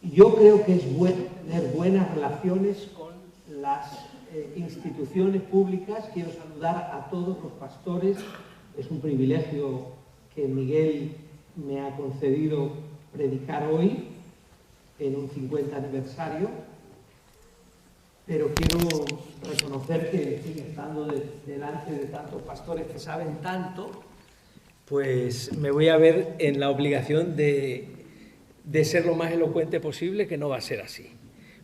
Yo creo que es bueno tener buenas relaciones con las instituciones públicas. Quiero saludar a todos los pastores. Es un privilegio que Miguel me ha concedido predicar hoy en un 50 aniversario, pero quiero reconocer que estando delante de tantos pastores que saben tanto, pues me voy a ver en la obligación de ser lo más elocuente posible, que no va a ser así.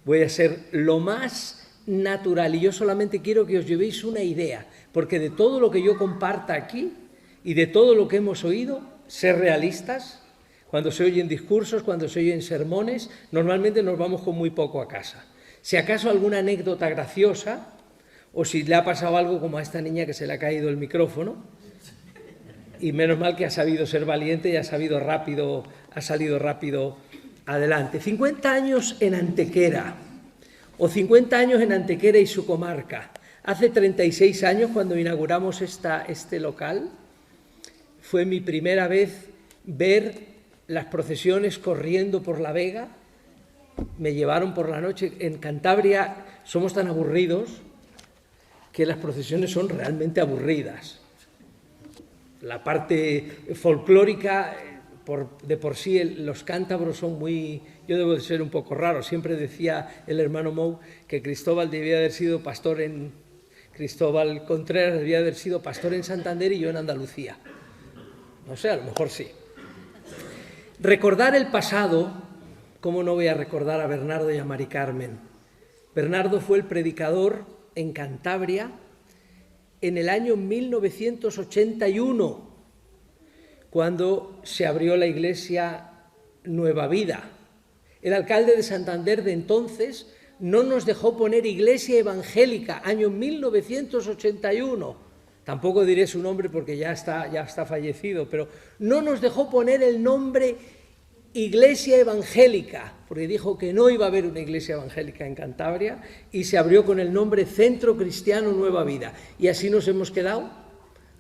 Voy a ser lo más natural, y yo solamente quiero que os llevéis una idea, porque de todo lo que yo comparta aquí y de todo lo que hemos oído, ser realistas. Cuando se oyen discursos, cuando se oyen sermones, normalmente nos vamos con muy poco a casa. Si acaso alguna anécdota graciosa, o si le ha pasado algo como a esta niña que se le ha caído el micrófono, y menos mal que ha sabido ser valiente y ha salido rápido adelante. 50 años en Antequera, o 50 años en Antequera y su comarca. Hace 36 años, cuando inauguramos este local, fue mi primera vez ver las procesiones corriendo por la Vega. Me llevaron por la noche. En Cantabria somos tan aburridos que las procesiones son realmente aburridas. La parte folclórica, de por sí, los cántabros son muy... Yo debo de ser un poco raro. Siempre decía el hermano Mou que Cristóbal Contreras debía haber sido pastor en Santander y yo en Andalucía. No sé, a lo mejor sí. Recordar el pasado, ¿cómo no voy a recordar a Bernardo y a Mari Carmen? Bernardo fue el predicador en Cantabria en el año 1981, cuando se abrió la iglesia Nueva Vida. El alcalde de Santander de entonces no nos dejó poner iglesia evangélica, año 1981. Tampoco diré su nombre porque ya está fallecido, pero no nos dejó poner el nombre Iglesia Evangélica, porque dijo que no iba a haber una iglesia evangélica en Cantabria, y se abrió con el nombre Centro Cristiano Nueva Vida. Y así nos hemos quedado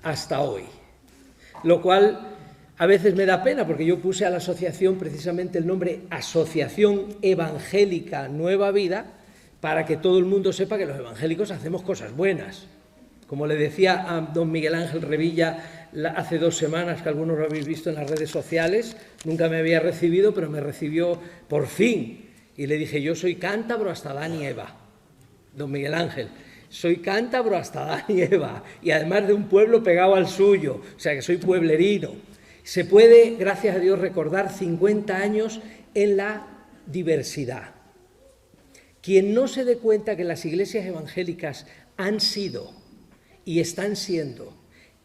hasta hoy. Lo cual a veces me da pena, porque yo puse a la asociación precisamente el nombre Asociación Evangélica Nueva Vida, para que todo el mundo sepa que los evangélicos hacemos cosas buenas. Como le decía a don Miguel Ángel Revilla hace 2 semanas, que algunos lo habéis visto en las redes sociales, nunca me había recibido, pero me recibió por fin. Y le dije, yo soy cántabro hasta Adán y Eva. Don Miguel Ángel, soy cántabro hasta Adán y Eva, y además de un pueblo pegado al suyo, o sea que soy pueblerino. Se puede, gracias a Dios, recordar 50 años en la diversidad. Quien no se dé cuenta que las iglesias evangélicas han sido y están siendo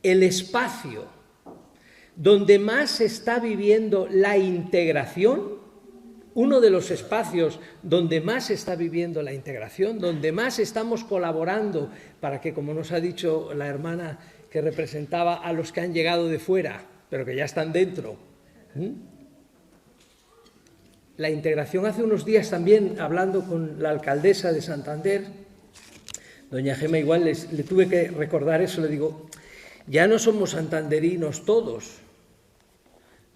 el espacio donde más se está viviendo la integración, uno de los espacios donde más se está viviendo la integración, donde más estamos colaborando para que, como nos ha dicho la hermana que representaba a los que han llegado de fuera, pero que ya están dentro. La integración, hace unos días también, hablando con la alcaldesa de Santander, doña Gema, igual le tuve que recordar eso, le digo, ya no somos santanderinos todos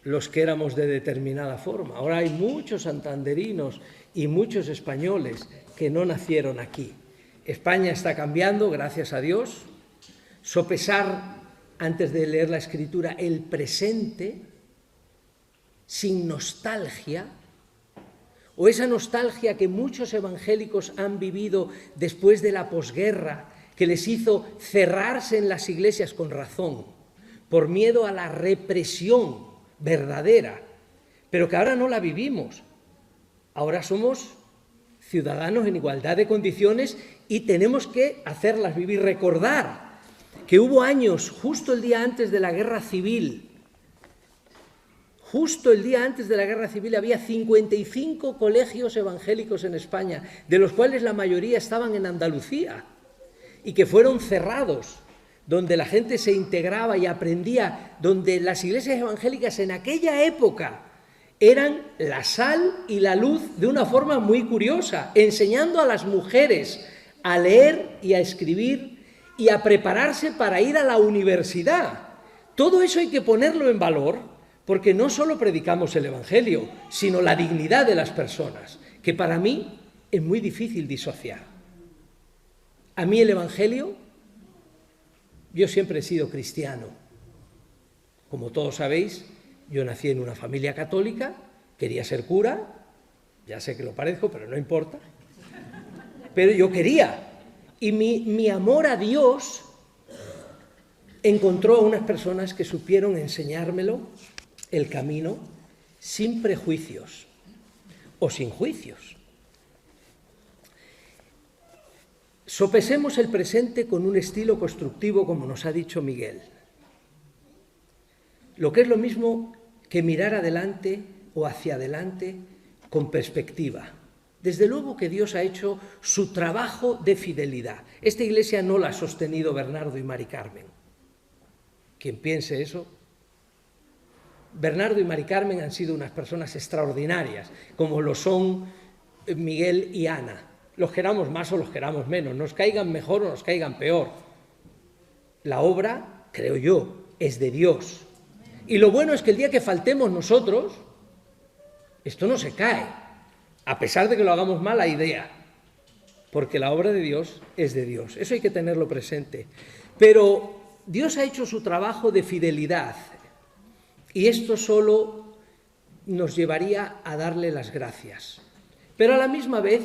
los que éramos de determinada forma. Ahora hay muchos santanderinos y muchos españoles que no nacieron aquí. España está cambiando, gracias a Dios. Sopesar, antes de leer la Escritura, el presente sin nostalgia, o esa nostalgia que muchos evangélicos han vivido después de la posguerra, que les hizo cerrarse en las iglesias con razón, por miedo a la represión verdadera, pero que ahora no la vivimos. Ahora somos ciudadanos en igualdad de condiciones y tenemos que hacerlas vivir. Recordar que hubo años, justo el día antes de la Guerra Civil, había 55 colegios evangélicos en España, de los cuales la mayoría estaban en Andalucía, y que fueron cerrados, donde la gente se integraba y aprendía, donde las iglesias evangélicas en aquella época eran la sal y la luz de una forma muy curiosa, enseñando a las mujeres a leer y a escribir y a prepararse para ir a la universidad. Todo eso hay que ponerlo en valor, porque no solo predicamos el Evangelio, sino la dignidad de las personas, que para mí es muy difícil disociar. A mí el Evangelio, yo siempre he sido cristiano. Como todos sabéis, yo nací en una familia católica, quería ser cura, ya sé que lo parezco, pero no importa, pero yo quería. Y mi amor a Dios encontró a unas personas que supieron enseñármelo, el camino, sin prejuicios o sin juicios. Sopesemos el presente con un estilo constructivo, como nos ha dicho Miguel. Lo que es lo mismo que mirar adelante o hacia adelante con perspectiva. Desde luego que Dios ha hecho su trabajo de fidelidad. Esta iglesia no la ha sostenido Bernardo y Mari Carmen. Quien piense eso, Bernardo y Mari Carmen han sido unas personas extraordinarias, como lo son Miguel y Ana. Los queramos más o los queramos menos, nos caigan mejor o nos caigan peor. La obra, creo yo, es de Dios. Y lo bueno es que el día que faltemos nosotros, esto no se cae, a pesar de que lo hagamos mal, la idea, porque la obra de Dios es de Dios. Eso hay que tenerlo presente. Pero Dios ha hecho su trabajo de fidelidad y esto solo nos llevaría a darle las gracias. Pero a la misma vez,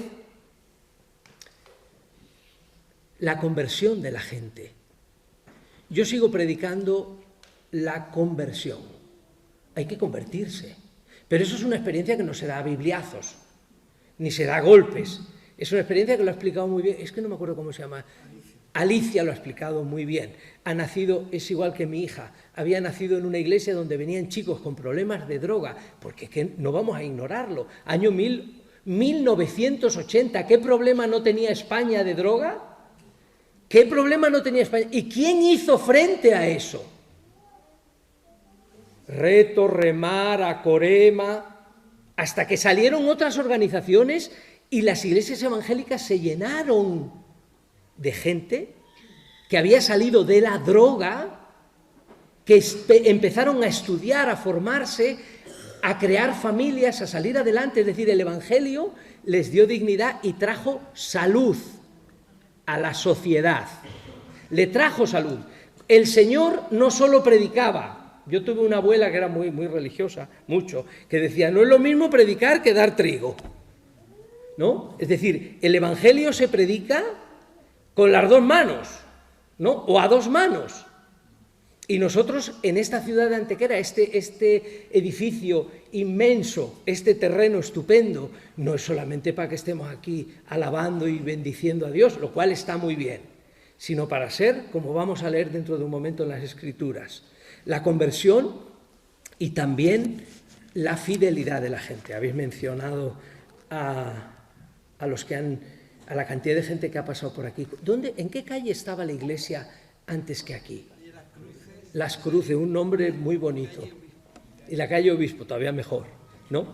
la conversión de la gente. Yo sigo predicando la conversión. Hay que convertirse. Pero eso es una experiencia que no se da a bibliazos, ni se da a golpes. Es una experiencia que lo ha explicado muy bien. Es que no me acuerdo cómo se llama. Alicia lo ha explicado muy bien. Ha nacido, es igual que mi hija, había nacido en una iglesia donde venían chicos con problemas de droga, porque es que no vamos a ignorarlo. Año 1980, ¿qué problema no tenía España de droga? ¿Qué problema no tenía España? ¿Y quién hizo frente a eso? Reto, Remar, Acorema, hasta que salieron otras organizaciones y las iglesias evangélicas se llenaron de gente que había salido de la droga, que empezaron a estudiar, a formarse, a crear familias, a salir adelante. Es decir, el Evangelio les dio dignidad y trajo salud a la sociedad. Le trajo salud. El Señor no solo predicaba. Yo tuve una abuela que era muy religiosa, mucho, que decía, no es lo mismo predicar que dar trigo, ¿no? Es decir, el Evangelio se predica con las dos manos, ¿no? O a dos manos. Y nosotros en esta ciudad de Antequera, este edificio inmenso, este terreno estupendo, no es solamente para que estemos aquí alabando y bendiciendo a Dios, lo cual está muy bien, sino para ser, como vamos a leer dentro de un momento en las Escrituras, la conversión y también la fidelidad de la gente. Habéis mencionado a la cantidad de gente que ha pasado por aquí. ¿En qué calle estaba la iglesia antes que aquí? Las Cruces, un nombre muy bonito. Y la calle Obispo, todavía mejor, ¿no?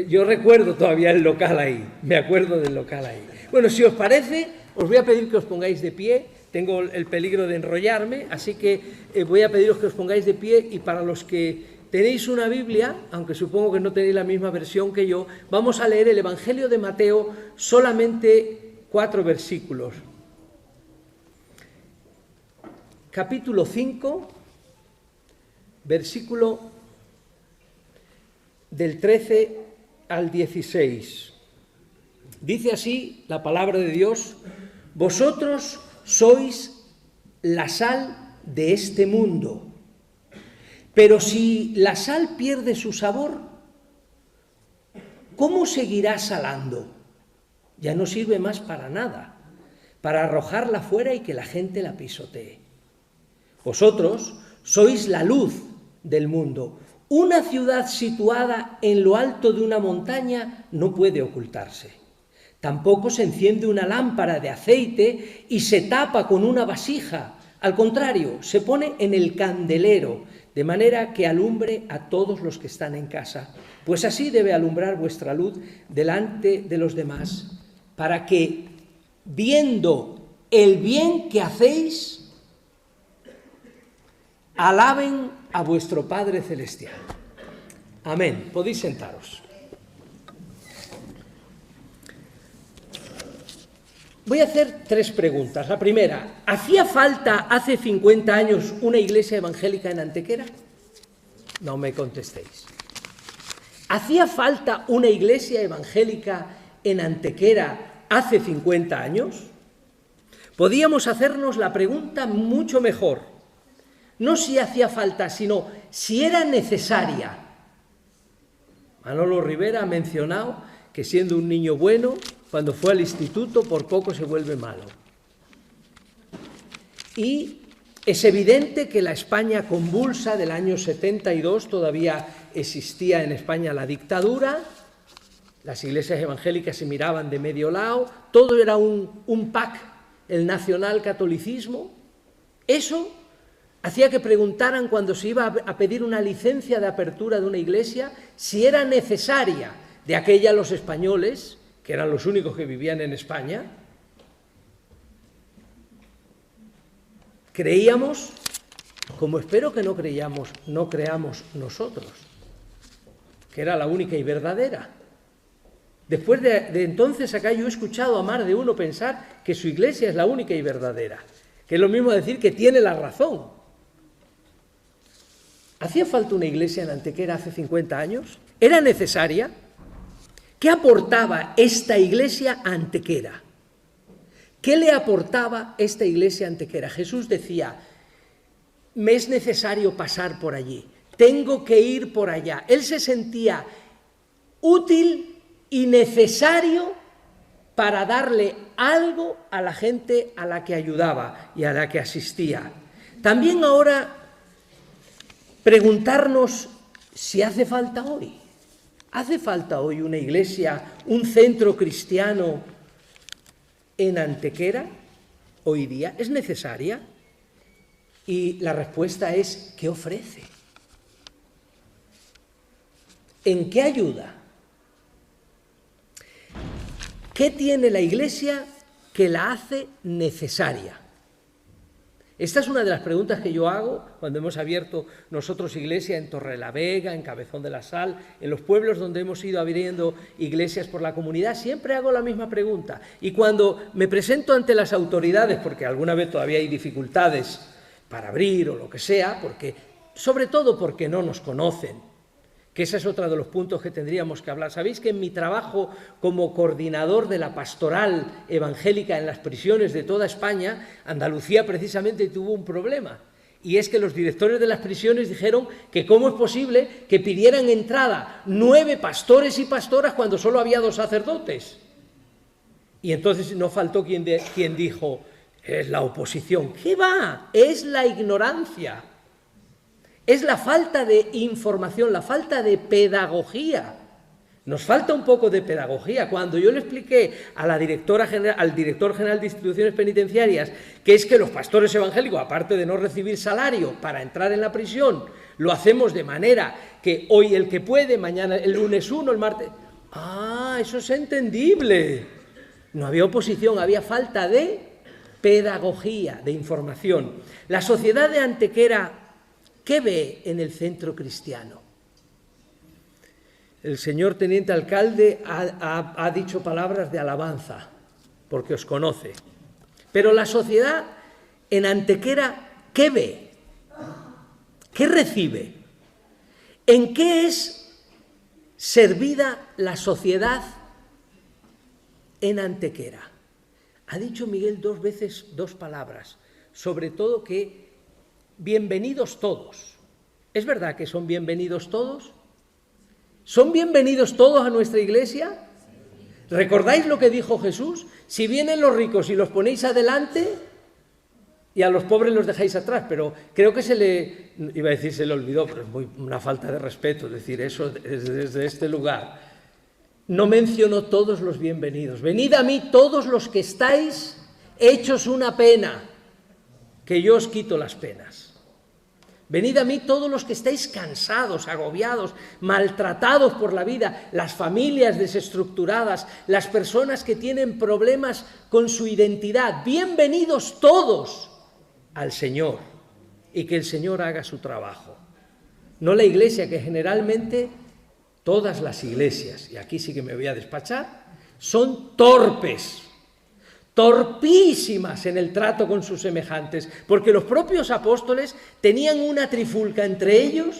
Yo recuerdo todavía el local ahí, me acuerdo del local ahí. Bueno, si os parece, os voy a pedir que os pongáis de pie. Tengo el peligro de enrollarme, así que voy a pediros que os pongáis de pie y para los que tenéis una Biblia, aunque supongo que no tenéis la misma versión que yo, vamos a leer el Evangelio de Mateo, solamente 4 versículos. Capítulo 5, versículo del 13 al 16. Dice así la palabra de Dios: vosotros sois la sal de este mundo, pero si la sal pierde su sabor, ¿cómo seguirá salando? Ya no sirve más para nada, para arrojarla fuera y que la gente la pisotee. Vosotros sois la luz del mundo. Una ciudad situada en lo alto de una montaña no puede ocultarse. Tampoco se enciende una lámpara de aceite y se tapa con una vasija. Al contrario, se pone en el candelero, de manera que alumbre a todos los que están en casa. Pues así debe alumbrar vuestra luz delante de los demás, para que, viendo el bien que hacéis, alaben a vuestro Padre Celestial. Amén. Podéis sentaros. Voy a hacer 3 preguntas. La primera, ¿hacía falta hace 50 años una iglesia evangélica en Antequera? No me contestéis. ¿Hacía falta una iglesia evangélica en Antequera hace 50 años? Podíamos hacernos la pregunta mucho mejor. No si hacía falta, sino si era necesaria. Manolo Rivera ha mencionado que siendo un niño bueno, cuando fue al instituto, por poco se vuelve malo. Y es evidente que la España convulsa del año 72, todavía existía en España la dictadura, las iglesias evangélicas se miraban de medio lado, todo era un pack, el nacionalcatolicismo. Eso hacía que preguntaran cuando se iba a pedir una licencia de apertura de una iglesia si era necesaria, de aquella los españoles, que eran los únicos que vivían en España. Creíamos, como espero que no creamos nosotros, que era la única y verdadera. Después de entonces acá yo he escuchado a más de uno pensar que su iglesia es la única y verdadera, que es lo mismo decir que tiene la razón. ¿Hacía falta una iglesia en Antequera hace 50 años? ¿Era necesaria? ¿Qué aportaba esta iglesia a Antequera? ¿Qué le aportaba esta iglesia a Antequera? Jesús decía, me es necesario pasar por allí, tengo que ir por allá. Él se sentía útil y necesario para darle algo a la gente a la que ayudaba y a la que asistía. También ahora preguntarnos si hace falta hoy. ¿Hace falta hoy una iglesia, un centro cristiano en Antequera hoy día? ¿Es necesaria? Y la respuesta es, ¿qué ofrece? ¿En qué ayuda? ¿Qué tiene la iglesia que la hace necesaria? Esta es una de las preguntas que yo hago cuando hemos abierto nosotros iglesia en Torrelavega, en Cabezón de la Sal, en los pueblos donde hemos ido abriendo iglesias por la comunidad. Siempre hago la misma pregunta. Y cuando me presento ante las autoridades, porque alguna vez todavía hay dificultades para abrir o lo que sea, sobre todo porque no nos conocen, que ese es otro de los puntos que tendríamos que hablar. Sabéis que en mi trabajo como coordinador de la pastoral evangélica en las prisiones de toda España, Andalucía precisamente tuvo un problema, y es que los directores de las prisiones dijeron que cómo es posible que pidieran entrada 9 pastores y pastoras cuando solo había 2 sacerdotes. Y entonces no faltó quien dijo, es la oposición. ¿Qué va? Es la ignorancia. Es la falta de información, la falta de pedagogía. Nos falta un poco de pedagogía. Cuando yo le expliqué a la al director general de instituciones penitenciarias que es que los pastores evangélicos, aparte de no recibir salario para entrar en la prisión, lo hacemos de manera que hoy el que puede, mañana el lunes uno, el martes... ¡Ah, eso es entendible! No había oposición, había falta de pedagogía, de información. La sociedad de Antequera, ¿qué ve en el centro cristiano? El señor teniente alcalde ha dicho palabras de alabanza, porque os conoce. Pero la sociedad en Antequera, ¿qué ve? ¿Qué recibe? ¿En qué es servida la sociedad en Antequera? Ha dicho Miguel 2 veces 2 palabras, sobre todo que bienvenidos todos. ¿Es verdad que son bienvenidos todos? ¿Son bienvenidos todos a nuestra iglesia? ¿Recordáis lo que dijo Jesús? Si vienen los ricos y los ponéis adelante y a los pobres los dejáis atrás, pero creo que se le olvidó, pero es una falta de respeto decir eso desde este lugar. No mencionó todos los bienvenidos. Venid a mí todos los que estáis hechos una pena, que yo os quito las penas. Venid a mí todos los que estáis cansados, agobiados, maltratados por la vida, las familias desestructuradas, las personas que tienen problemas con su identidad. Bienvenidos todos al Señor y que el Señor haga su trabajo. No la iglesia, que generalmente todas las iglesias, y aquí sí que me voy a despachar, son torpes, torpísimas en el trato con sus semejantes, porque los propios apóstoles tenían una trifulca entre ellos.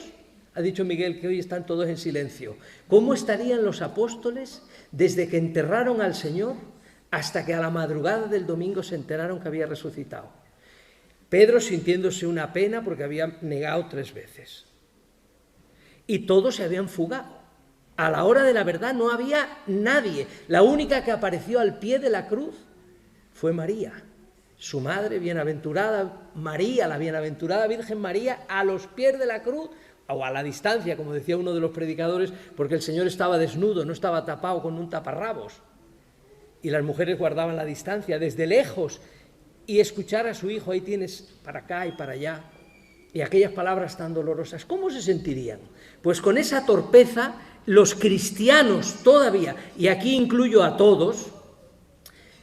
Ha dicho Miguel que hoy están todos en silencio. ¿Cómo estarían los apóstoles desde que enterraron al Señor hasta que a la madrugada del domingo se enteraron que había resucitado? Pedro sintiéndose una pena porque había negado 3 veces. Y todos se habían fugado. A la hora de la verdad no había nadie. La única que apareció al pie de la cruz fue María, su madre bienaventurada María, la bienaventurada Virgen María, a los pies de la cruz, o a la distancia, como decía uno de los predicadores, porque el Señor estaba desnudo, no estaba tapado con un taparrabos. Y las mujeres guardaban la distancia desde lejos, y escuchar a su hijo, ahí tienes para acá y para allá, y aquellas palabras tan dolorosas, ¿cómo se sentirían? Pues con esa torpeza, los cristianos todavía, y aquí incluyo a todos,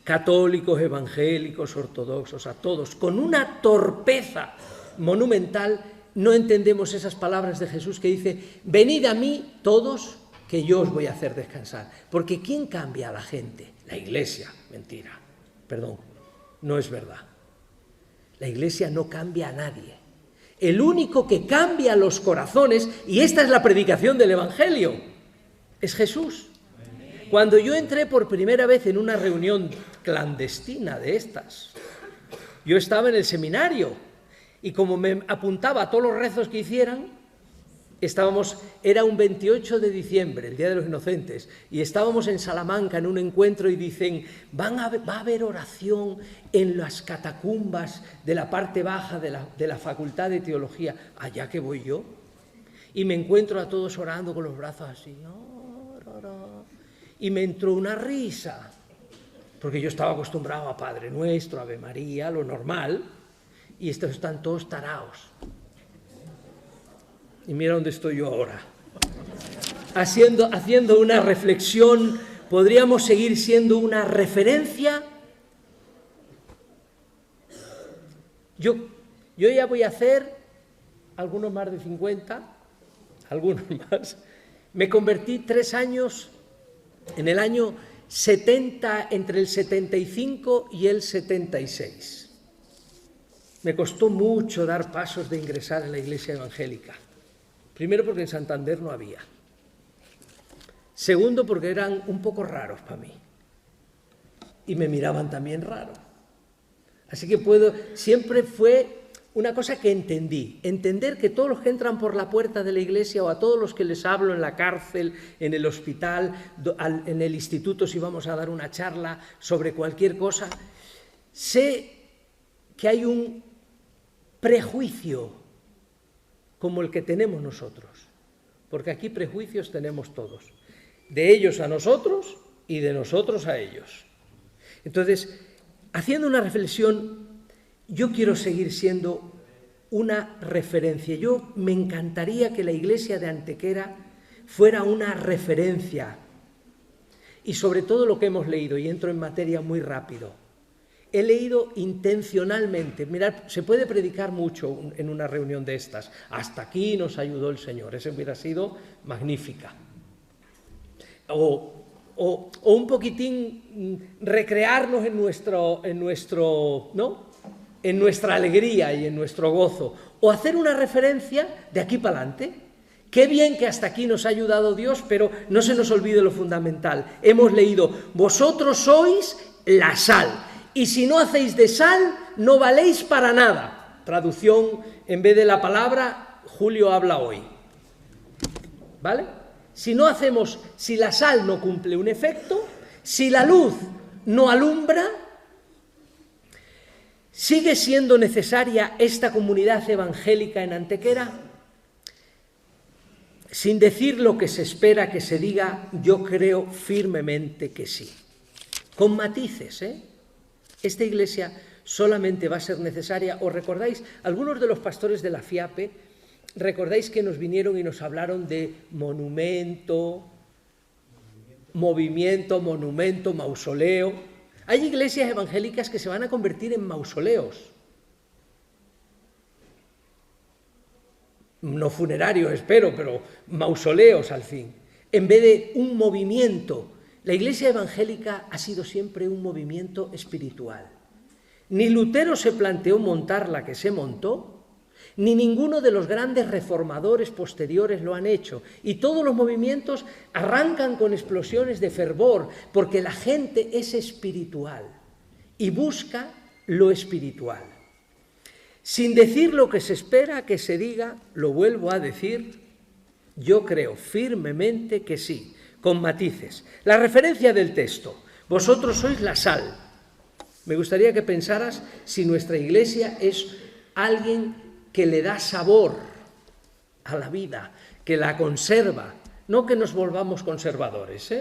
católicos, evangélicos, ortodoxos, a todos, con una torpeza monumental, no entendemos esas palabras de Jesús que dice, venid a mí todos, que yo os voy a hacer descansar. Porque ¿quién cambia a la gente? La Iglesia. Mentira. Perdón, no es verdad. La Iglesia no cambia a nadie. El único que cambia los corazones, y esta es la predicación del Evangelio, es Jesús. Cuando yo entré por primera vez en una reunión clandestina de estas, yo estaba en el seminario, y como me apuntaba a todos los rezos que hicieran, era un 28 de diciembre, el Día de los Inocentes, y estábamos en Salamanca en un encuentro y dicen, va a haber oración en las catacumbas de la parte baja de la Facultad de Teología. Allá que voy yo, y me encuentro a todos orando con los brazos así, y me entró una risa, porque yo estaba acostumbrado a Padre Nuestro, Ave María, lo normal, y estos están todos taraos. Y mira dónde estoy yo ahora. Haciendo una reflexión, podríamos seguir siendo una referencia. Yo ya voy a hacer, algunos más de 50, algunos más. Me convertí 3 años, en el año 70, entre el 75 y el 76. Me costó mucho dar pasos de ingresar en la iglesia evangélica. Primero porque en Santander no había. Segundo porque eran un poco raros para mí. Y me miraban también raro. Así que siempre fue una cosa que entendí. Entender que todos los que entran por la puerta de la iglesia o a todos los que les hablo en la cárcel, en el hospital, en el instituto si vamos a dar una charla sobre cualquier cosa, sé que hay un prejuicio como el que tenemos nosotros, porque aquí prejuicios tenemos todos, de ellos a nosotros y de nosotros a ellos. Entonces, haciendo una reflexión, yo quiero seguir siendo una referencia. Me encantaría que la iglesia de Antequera fuera una referencia, y sobre todo lo que hemos leído, y entro en materia muy rápido. He leído intencionalmente, mirad, se puede predicar mucho en una reunión de estas, hasta aquí nos ayudó el Señor, esa hubiera sido magnífica. O un poquitín recrearnos en nuestra alegría y en nuestro gozo, o hacer una referencia de aquí para adelante. Qué bien que hasta aquí nos ha ayudado Dios, pero no se nos olvide lo fundamental. Hemos leído, vosotros sois la sal. Y si no hacéis de sal, no valéis para nada. Traducción, en vez de la palabra, Julio habla hoy. ¿Vale? Si la sal no cumple un efecto, si la luz no alumbra, ¿sigue siendo necesaria esta comunidad evangélica en Antequera? Sin decir lo que se espera que se diga, yo creo firmemente que sí. Con matices, Esta iglesia solamente va a ser necesaria. ¿Os recordáis? Algunos de los pastores de la FIAPE, recordáis que nos vinieron y nos hablaron de movimiento, mausoleo. Hay iglesias evangélicas que se van a convertir en mausoleos. No funerarios, espero, pero mausoleos al fin. en vez de un movimiento. La Iglesia evangélica ha sido siempre un movimiento espiritual. Ni Lutero se planteó montar la que se montó, ni ninguno de los grandes reformadores posteriores lo han hecho. Y todos los movimientos arrancan con explosiones de fervor, porque la gente es espiritual y busca lo espiritual. Sin decir lo que se espera que se diga, lo vuelvo a decir, yo creo firmemente que sí, con matices. La referencia del texto, vosotros sois la sal. Me gustaría que pensaras si nuestra Iglesia es alguien que le da sabor a la vida, que la conserva, no que nos volvamos conservadores,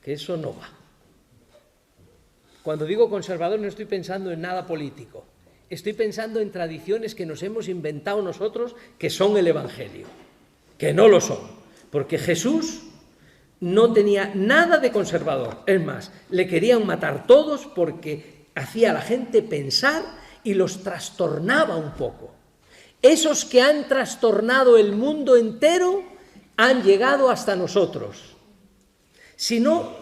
que eso no va. Cuando digo conservador no estoy pensando en nada político, estoy pensando en tradiciones que nos hemos inventado nosotros que son el Evangelio, que no lo son, porque Jesús no tenía nada de conservador. Es más, le querían matar todos porque hacía a la gente pensar y los trastornaba un poco. Esos que han trastornado el mundo entero han llegado hasta nosotros. Si no,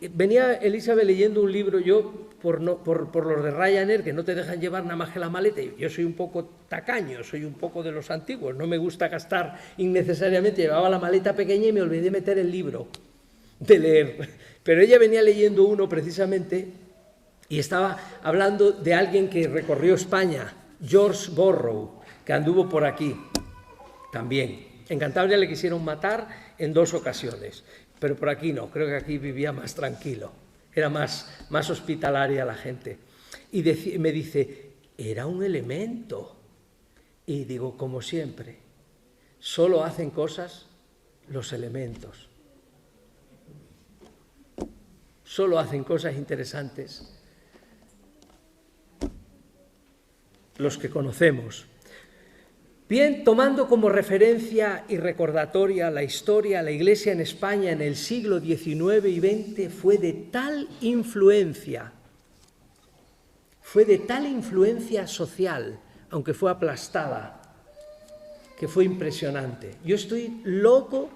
venía Elizabeth leyendo un libro, yo por los de Ryanair, que no te dejan llevar nada más que la maleta, y yo soy un poco tacaño, soy un poco de los antiguos, no me gusta gastar innecesariamente, llevaba la maleta pequeña y me olvidé meter el libro de leer, pero ella venía leyendo uno precisamente y estaba hablando de alguien que recorrió España, George Borrow, que anduvo por aquí también. En Cantabria le quisieron matar en 2 ocasiones, pero por aquí no, creo que aquí vivía más tranquilo. Era más hospitalaria la gente. Y me dice, era un elemento. Y digo, como siempre, solo hacen cosas los elementos. Solo hacen cosas interesantes los que conocemos. Bien, tomando como referencia y recordatoria la historia, la Iglesia en España en el siglo XIX y XX fue de tal influencia social, aunque fue aplastada, que fue impresionante. Yo estoy loco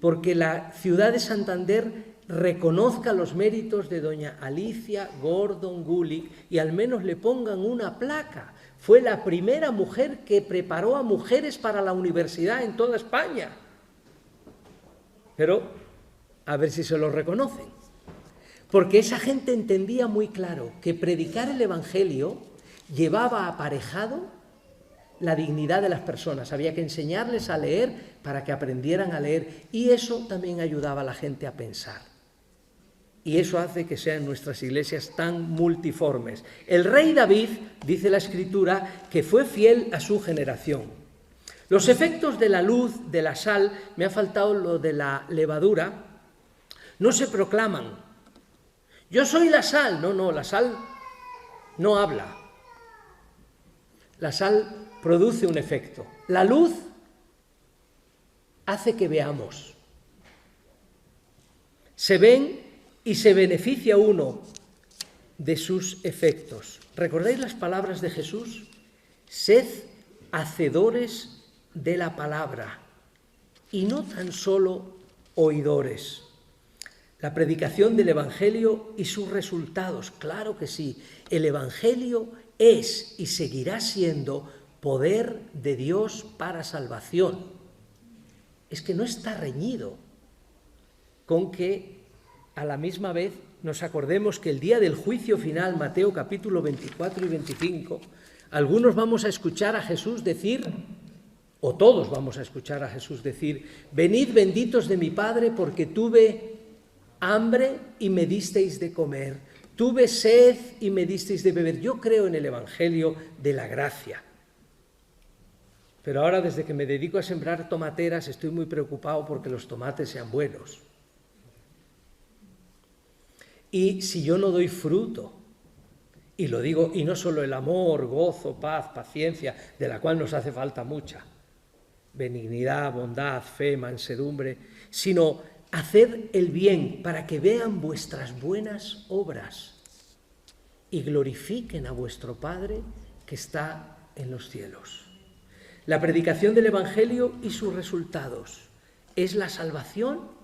porque la ciudad de Santander reconozca los méritos de doña Alicia Gordon Gulick y al menos le pongan una placa. Fue la primera mujer que preparó a mujeres para la universidad en toda España. Pero a ver si se lo reconocen. Porque esa gente entendía muy claro que predicar el Evangelio llevaba aparejado la dignidad de las personas. Había que enseñarles a leer para que aprendieran a leer. Y eso también ayudaba a la gente a pensar. Y eso hace que sean nuestras iglesias tan multiformes. El rey David, dice la Escritura, que fue fiel a su generación. Los efectos de la luz, de la sal, me ha faltado lo de la levadura, no se proclaman. Yo soy la sal. No, la sal no habla. La sal produce un efecto. La luz hace que veamos. Se ven y se beneficia uno de sus efectos. ¿Recordáis las palabras de Jesús? Sed hacedores de la palabra y no tan solo oidores. La predicación del Evangelio y sus resultados, claro que sí. El Evangelio es y seguirá siendo poder de Dios para salvación. Es que no está reñido con que a la misma vez nos acordemos que el día del juicio final, Mateo capítulo 24 y 25, algunos vamos a escuchar a Jesús decir, o todos vamos a escuchar a Jesús decir, venid benditos de mi Padre porque tuve hambre y me disteis de comer, tuve sed y me disteis de beber. Yo creo en el Evangelio de la gracia. Pero ahora, desde que me dedico a sembrar tomateras, estoy muy preocupado porque los tomates sean buenos. Y si yo no doy fruto, y lo digo, y no solo el amor, gozo, paz, paciencia, de la cual nos hace falta mucha, benignidad, bondad, fe, mansedumbre, sino hacer el bien para que vean vuestras buenas obras y glorifiquen a vuestro Padre que está en los cielos. La predicación del Evangelio y sus resultados es la salvación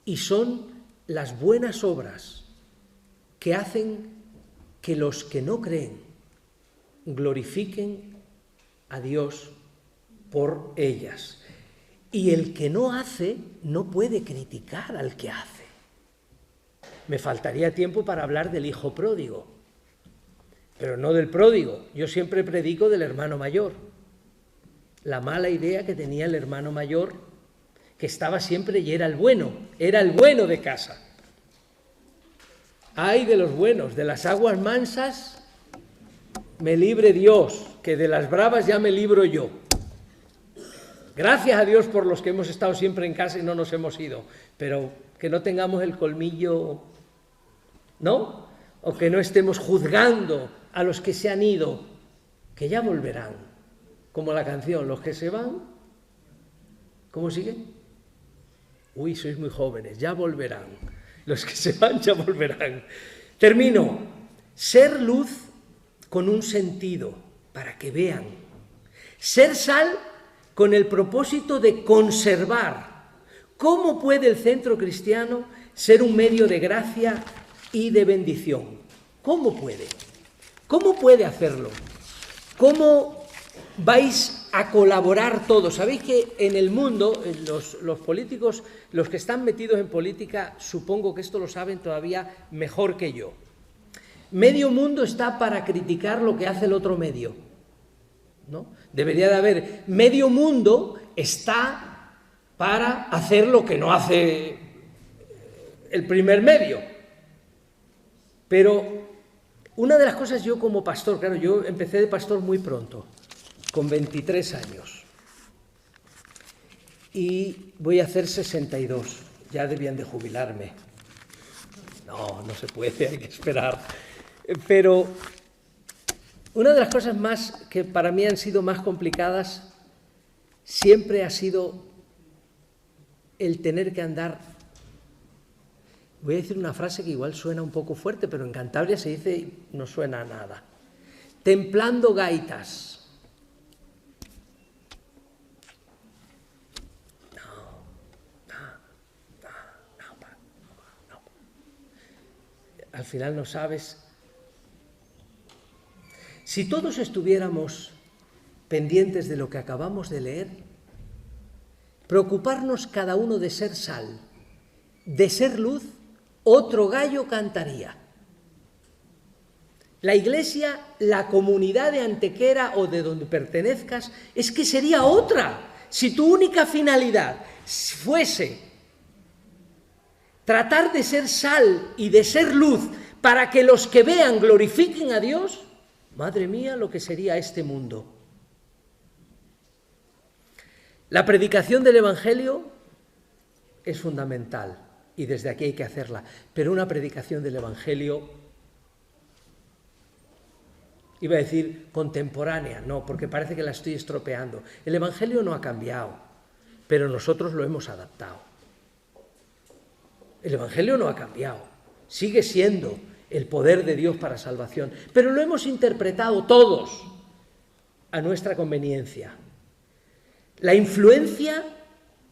y son las buenas obras que hacen que los que no creen glorifiquen a Dios por ellas. Y el que no hace no puede criticar al que hace. Me faltaría tiempo para hablar del hijo pródigo, pero no del pródigo. Yo siempre predico del hermano mayor. La mala idea que tenía el hermano mayor, que estaba siempre y era el bueno de casa. Ay de los buenos, de las aguas mansas me libre Dios, que de las bravas ya me libro yo. Gracias a Dios por los que hemos estado siempre en casa y no nos hemos ido, pero que no tengamos el colmillo, ¿no? O que no estemos juzgando a los que se han ido, que ya volverán. Como la canción, los que se van, ¿cómo sigue? Uy, sois muy jóvenes, ya volverán. Los que se van ya volverán. Termino. Ser luz con un sentido, para que vean. Ser sal con el propósito de conservar. ¿Cómo puede el centro cristiano ser un medio de gracia y de bendición? ¿Cómo puede? ¿Cómo puede hacerlo? ¿Cómo vais a colaborar todos? Sabéis que en el mundo, los políticos, los que están metidos en política, supongo que esto lo saben todavía mejor que yo. Medio mundo está para criticar lo que hace el otro medio, ¿no? Debería de haber medio mundo está para hacer lo que no hace el primer medio. Pero una de las cosas, yo como pastor, claro, yo empecé de pastor muy pronto, con 23 años, y voy a hacer 62, ya debían de jubilarme. No se puede, hay que esperar. Pero una de las cosas más que para mí han sido más complicadas siempre ha sido el tener que andar. Voy a decir una frase que igual suena un poco fuerte, pero en Cantabria se dice y no suena a nada. Templando gaitas. No. Al final no sabes. Si todos estuviéramos pendientes de lo que acabamos de leer, preocuparnos cada uno de ser sal, de ser luz, otro gallo cantaría. La Iglesia, la comunidad de Antequera o de donde pertenezcas, es que sería otra. Si tu única finalidad fuese tratar de ser sal y de ser luz para que los que vean glorifiquen a Dios, madre mía, lo que sería este mundo. La predicación del Evangelio es fundamental y desde aquí hay que hacerla, pero una predicación del Evangelio, iba a decir contemporánea, no, porque parece que la estoy estropeando. El Evangelio no ha cambiado, pero nosotros lo hemos adaptado. El Evangelio no ha cambiado, sigue siendo el poder de Dios para salvación, pero lo hemos interpretado todos a nuestra conveniencia. La influencia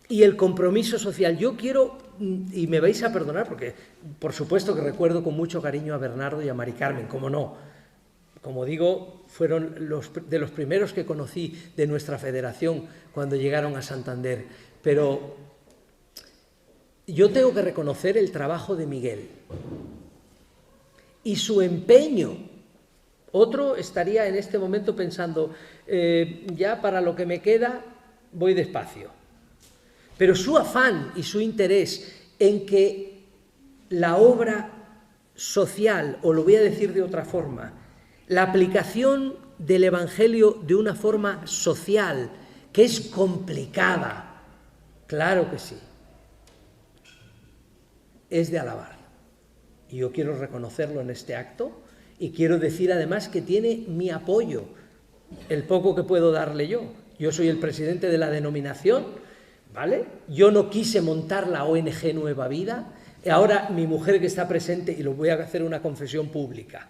y el compromiso social. Yo quiero, y me vais a perdonar, porque por supuesto que recuerdo con mucho cariño a Bernardo y a Mari Carmen, cómo no. Como digo, fueron de los primeros que conocí de nuestra federación cuando llegaron a Santander, pero yo tengo que reconocer el trabajo de Miguel y su empeño. Otro estaría en este momento pensando, ya para lo que me queda voy despacio. Pero su afán y su interés en que la obra social, o lo voy a decir de otra forma, la aplicación del Evangelio de una forma social, que es complicada, claro que sí, es de alabar. Y yo quiero reconocerlo en este acto y quiero decir además que tiene mi apoyo, el poco que puedo darle yo. Yo soy el presidente de la denominación, ¿vale? Yo no quise montar la ONG Nueva Vida. Ahora mi mujer que está presente, y lo voy a hacer una confesión pública.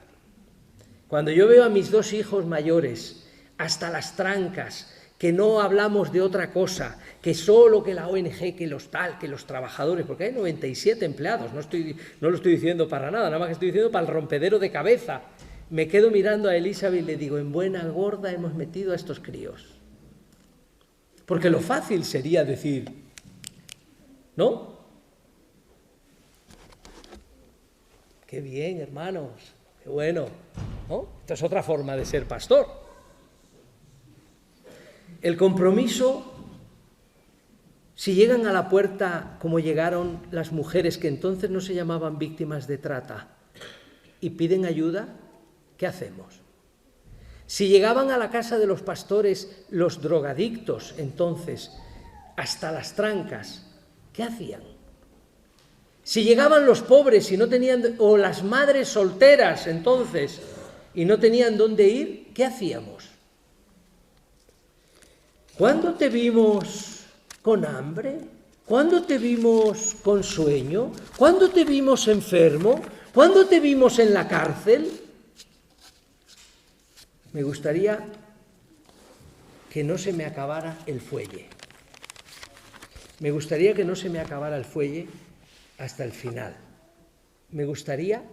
Cuando yo veo a mis dos hijos mayores, hasta las trancas, que no hablamos de otra cosa, que solo que la ONG, que los tal, que los trabajadores, porque hay 97 empleados, no lo estoy diciendo para nada más que estoy diciendo para el rompedero de cabeza. Me quedo mirando a Elizabeth y le digo, en buena gorda hemos metido a estos críos. Porque lo fácil sería decir, ¿no? Qué bien, hermanos, qué bueno, ¿no? Esta es otra forma de ser pastor. El compromiso, si llegan a la puerta como llegaron las mujeres que entonces no se llamaban víctimas de trata y piden ayuda, ¿qué hacemos? Si llegaban a la casa de los pastores los drogadictos entonces hasta las trancas, ¿qué hacían? Si llegaban los pobres y no tenían, o las madres solteras entonces, y no tenían dónde ir, ¿qué hacíamos? ¿Cuándo te vimos con hambre? ¿Cuándo te vimos con sueño? ¿Cuándo te vimos enfermo? ¿Cuándo te vimos en la cárcel? Me gustaría que no se me acabara el fuelle. Me gustaría que no se me acabara el fuelle hasta el final. Me gustaría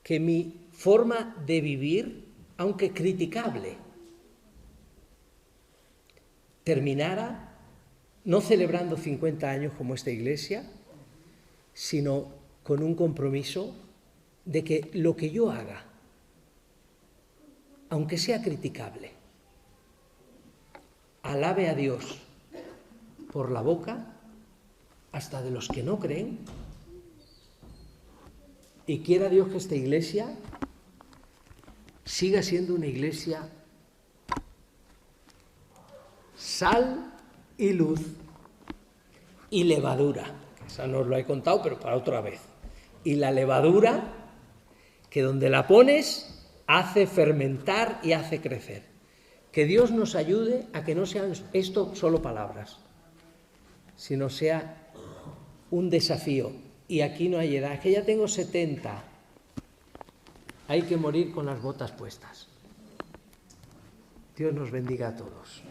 que mi forma de vivir, aunque criticable, terminara no celebrando 50 años como esta iglesia, sino con un compromiso de que lo que yo haga, aunque sea criticable, alabe a Dios por la boca hasta de los que no creen, y quiera Dios que esta iglesia siga siendo una iglesia sal y luz y levadura. Esa no os lo he contado, pero para otra vez. Y la levadura, que donde la pones, hace fermentar y hace crecer. Que Dios nos ayude a que no sean esto solo palabras, sino sea un desafío. Y aquí no hay edad, que ya tengo 70. Hay que morir con las botas puestas. Dios nos bendiga a todos.